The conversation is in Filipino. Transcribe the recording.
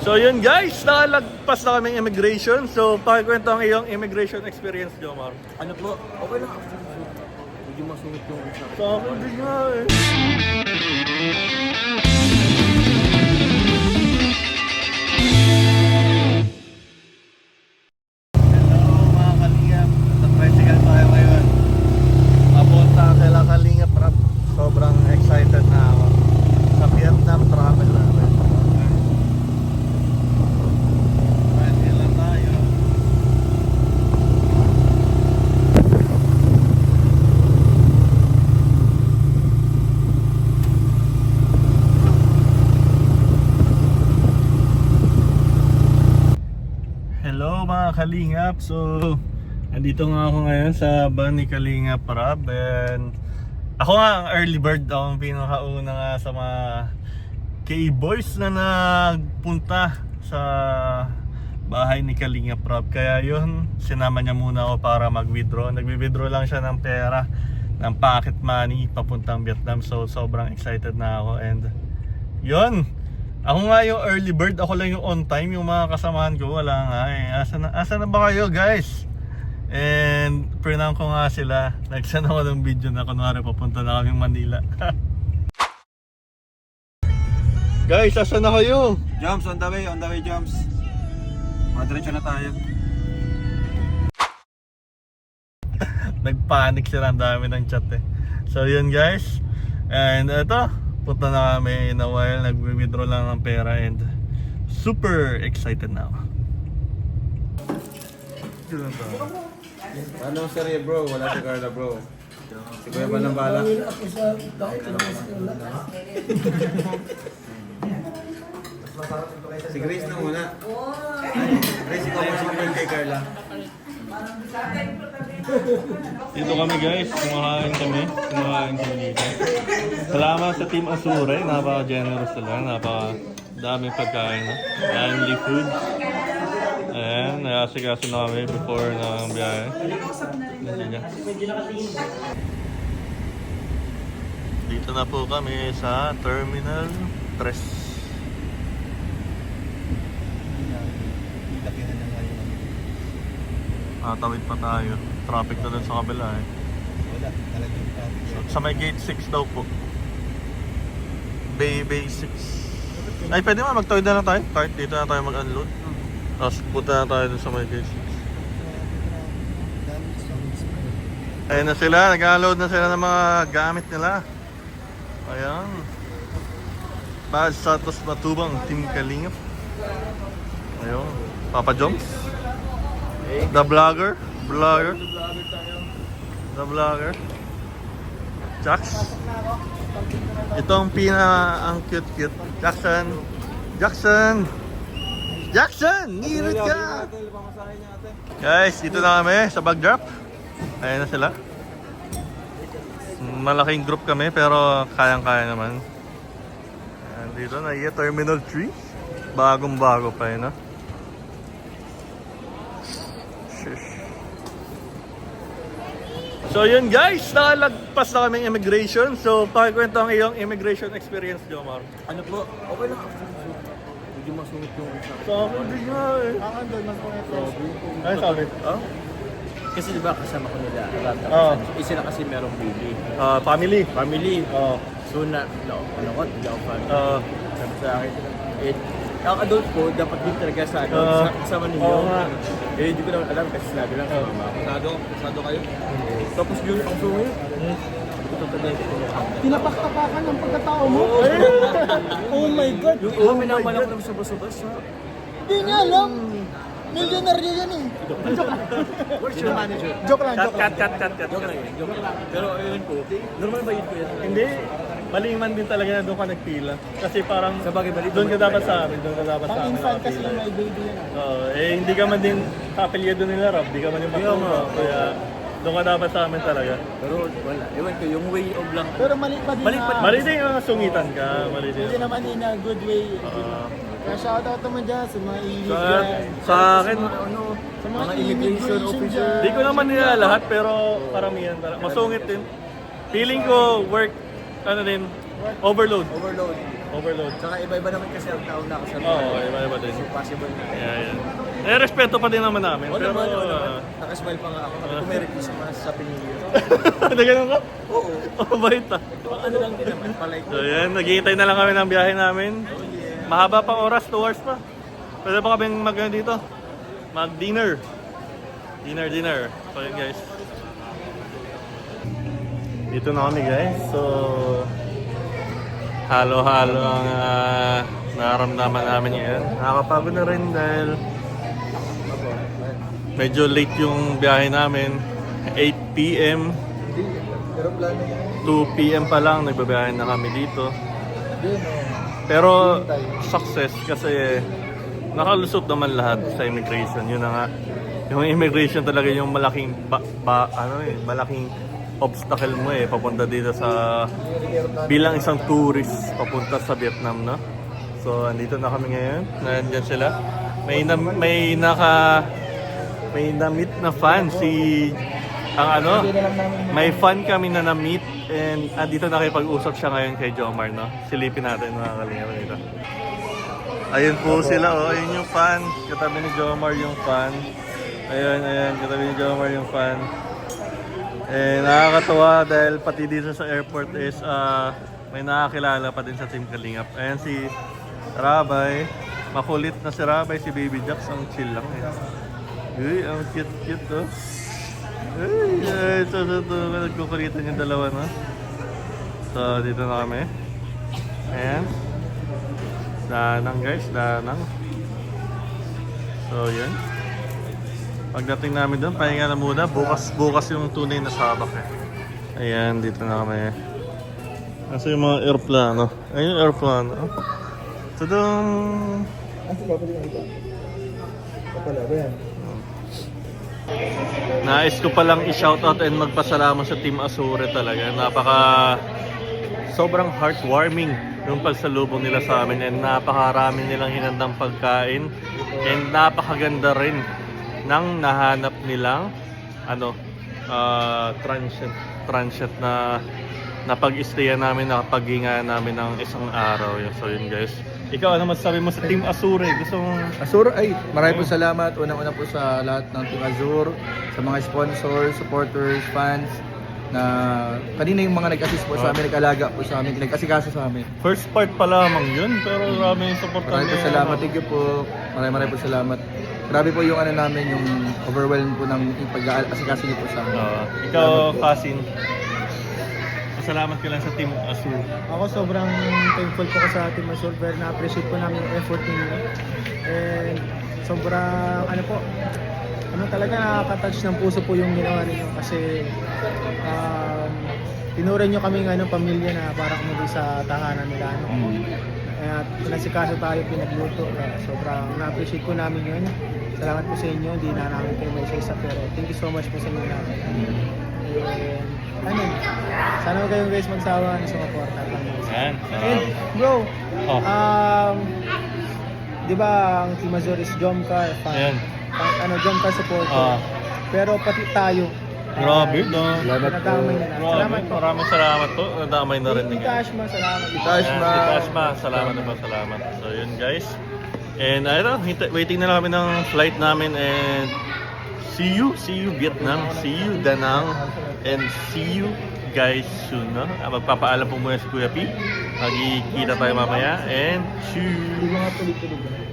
So yun guys, nakalagpas na kaming immigration. So pakikwento ang iyong immigration experience, Jomar. Ano po? Okay lang. Medyo masungit yung isa. Sa akin din nga eh. Hello mga kalingap. Sa tricycle tayo ngayon. Papunta kay Kalingap Rap. Sobrang excited na ako sa Vietnam travel namin. Tricycle na tayo. Hello mga Kalingap. So andito nga ako ngayon sa van ni Kalingap Rab. And ako nga ang early bird. Ako ang pinakauna nga sa mga K-boys na nagpunta sa bahay ni Kalingap Rab. Kaya yun, sinama niya muna ako para mag-withdraw. Nag-withdraw lang siya ng pera, ng pocket money papuntang Vietnam. So sobrang excited na ako. And yun, ako nga yung early bird, ako lang yung on time. Yung mga kasamahan ko, wala nga eh. Asa na ba kayo guys? And prank ko nga sila. Nag-send ako ng video na kunwari papunta na kaming Manila. Guys, asa na kayo? Jumps, on the way, Jumps. Madiretso na tayo. Nagpanic sila, ang dami ng chat eh. So yun guys. And eto, punta na kami in a while. Nag-withdraw lang ng pera and super excited na ako. Yun to. Ano serye bro? Wala si Carla bro. Si Kuya ba ng bala? Si Grace na muna. Grace, ikaw mag-signal kay Carla. Dito kami guys, kumakain kami dito. Salamat sa Team Azure, napaka-generous sila, napaka-daming pagkain, no? Family food. Ayan, nayasikaso na kami before ng biyahe. Dito na po kami sa Terminal 3. Tawid pa tayo. Traffic na dun sa kabila eh. Wala, talagang traffic. Sa may gate 6 daw po. Bay 6. Ay, pwede ba magtawid na lang tayo? Kahit dito na tayo mag-unload. Tapos punta na tayo dun sa may gate 6. Ayun na sila, nag-unload na sila ng mga gamit nila. Ayan. Bad Santos Matubang, Team Kalingap. Ayun. Papa Joms. The vlogger. The vlogger. Jax. Itong ang cute. Jackson! Ngirit ka! Guys, dito na kami sa bag drop. Ayan na sila. Malaking group kami pero kayang-kaya naman. Ayan, dito na Terminal 3. Bagong-bago pa yun, no? So yun guys, nakalagpas na kaming immigration. So pakikwento ang iyong immigration experience, Jomar. Ano po? Okay lang. Medyo masungit yung isa. Sa akin din nga eh. Doon masungit. Ay, sabi? Oh? Kasi diba kasama ko nila. Oo. Isa na kasi merong baby. Family. Family. Oh. So hindi ako family. Sabi sa akin, ang adult ko, dapat din talaga sa kasama ninyo. Oo nga. Hindi ko naman alam kasi sinabi lang sa mama ko. Pasado kayo? Tapos yun ang sungit. Tinapaktapakan ng pagkatao mo? Oh my God! Yung minamala ko naman sa basa-basa. Hindi niya alam! Milyonaryo yan eh! Where's your manager? Joke lang. Joke lang yun. Pero ayun po, normal ba yun ko yan? Hindi. Maling man din talaga na doon ka nagpila. Kasi parang Sa bagay, mali doon ka naman dapat tayo. sa amin. Pang-infant kasi nakapila. may baby yan. Hindi ka man din kapilyado nila, Rob. Hindi ka man yung matuto. Kaya doon ka dapat sa amin talaga. Pero wala. Ewan ko, yung way of lang. Pero mali pa din Mali pa- na... Mali din yung sungitan ka. Mali din. Hindi naman in a good way. Kaya shoutout naman dyan sa mga ilig dyan. Sa akin, Sa Mga immigration officer. di ko naman nila lahat pero karamihan talaga. Masungit din. Feeling ko work, overload. Overload. Saka iba-iba naman kasi ang taong nakasama. Oo, iba-iba din. So possible na. Yeah. Eh, respeto pa din naman namin. Oo Pero, naman, oo naman. Nakasmile pa nga ako. Sabi ko, Merry Christmas sa Pinili. na ganun ka? Oo. Oh, bait ah. Pang ano lang din naman, palike. So yan, naghihintay na lang kami ng biyahe namin. Oh yeah. Mahaba pang oras, 2 hours pa. Pwede pa kaming dito. Mag-dinner. Dinner. So yun guys. Dito na kami guys. So, halo-halo ang nararamdaman namin ngayon. Nakakapagod na rin dahil medyo late yung biyahe namin. 8 p.m. Pero plano yan. 2 p.m. pa lang nagbabiyahe na kami dito. Pero success kasi nakalusot naman lahat sa immigration. Yun na nga. Yung immigration talaga yung malaking malaking obstacle mo papunta dito sa bilang isang tourist papunta sa Vietnam, no? So andito na kami ngayon. Nandiyan sila. May na-meet na fan si may fan kami na na-meet and andito nakipag-usap siya ngayon kay Jomar, no? Silipin natin mga kalingap dito. Ayun po sila, oh. Ayun yung fan. Katabi ni Jomar yung fan. Ayun. Katabi ni Jomar yung fan. Eh, nakakatawa dahil pati dito sa airport is may nakakilala pa din sa Team Kalingap. Ayan si Rabay. Makulit na si Rabay, si Baby Jax. Ang chill lang Uy, ang cute to. Ay, so nagkukulitan yung dalawa, no? So, dito na kami. Ayan. Danang guys, danang. So, yun. Pagdating namin doon, pahinga na muna. Bukas yung tunay na sabak Ayan, dito na kami. Nasa yung mga aeroplano. Ayun yung aeroplano. Tudong! Nais ko palang i-shoutout and magpasalamat sa Team Azure talaga. Sobrang heartwarming yung pagsalubong nila sa amin and napakarami nilang hinandang pagkain and napakaganda rin ng nahanap nilang transient na pag-stayan namin, nakapaghinga namin ng isang araw. So yun guys. Ikaw, ano masasabi mo sa Team Azure? Gusto mong... Azure, maraming po salamat. Unang-una po sa lahat ng Team Azure, sa mga sponsors, supporters, fans, na kanina yung mga nag-assist po sa amin, nag-alaga po sa amin, nag-asikaso sa amin. First part pa lamang yun, pero marami yung support Maraming po salamat. Thank you po. Maraming po salamat. Grabe po yung namin, yung overwhelm po ng pag-asikaso niyo po sa amin. Ikaw, Kasin, salamat ka lang sa Team Azure. Ako sobrang thankful po ko sa Team Azure. Very na-appreciate po namin yung effort ninyo. And sobrang talaga nakaka-touch ng puso po yung ginawa ninyo kasi tinuran nyo kaming pamilya na parang umuwi sa tahanan nila. At pinasikaso tayo, pinagluto. Sobrang na-appreciate po namin yun. Salamat po sa inyo. Hindi na namin kayo may isa pero thank you so much po sa inyo namin. And sana huwag kayong guys magsawa na sumuporta. Yan. And bro, di ba ang Team Azure is Jomcar fan? Ayan. Jomcar supporter. Pero pati tayo. Grabe, no? Nadamay nila. Salamat po. Maraming salamat po. Nadamay na rin. Tita Ashma, salamat. Tita Ashma, salamat na po, salamat. So yun guys. And waiting na lang kami ng flight namin and see you Vietnam, see you Da Nang, and see you guys soon, no? Magpapaalam po muna si Kuya P. Magkikita tayo mamaya and cheers!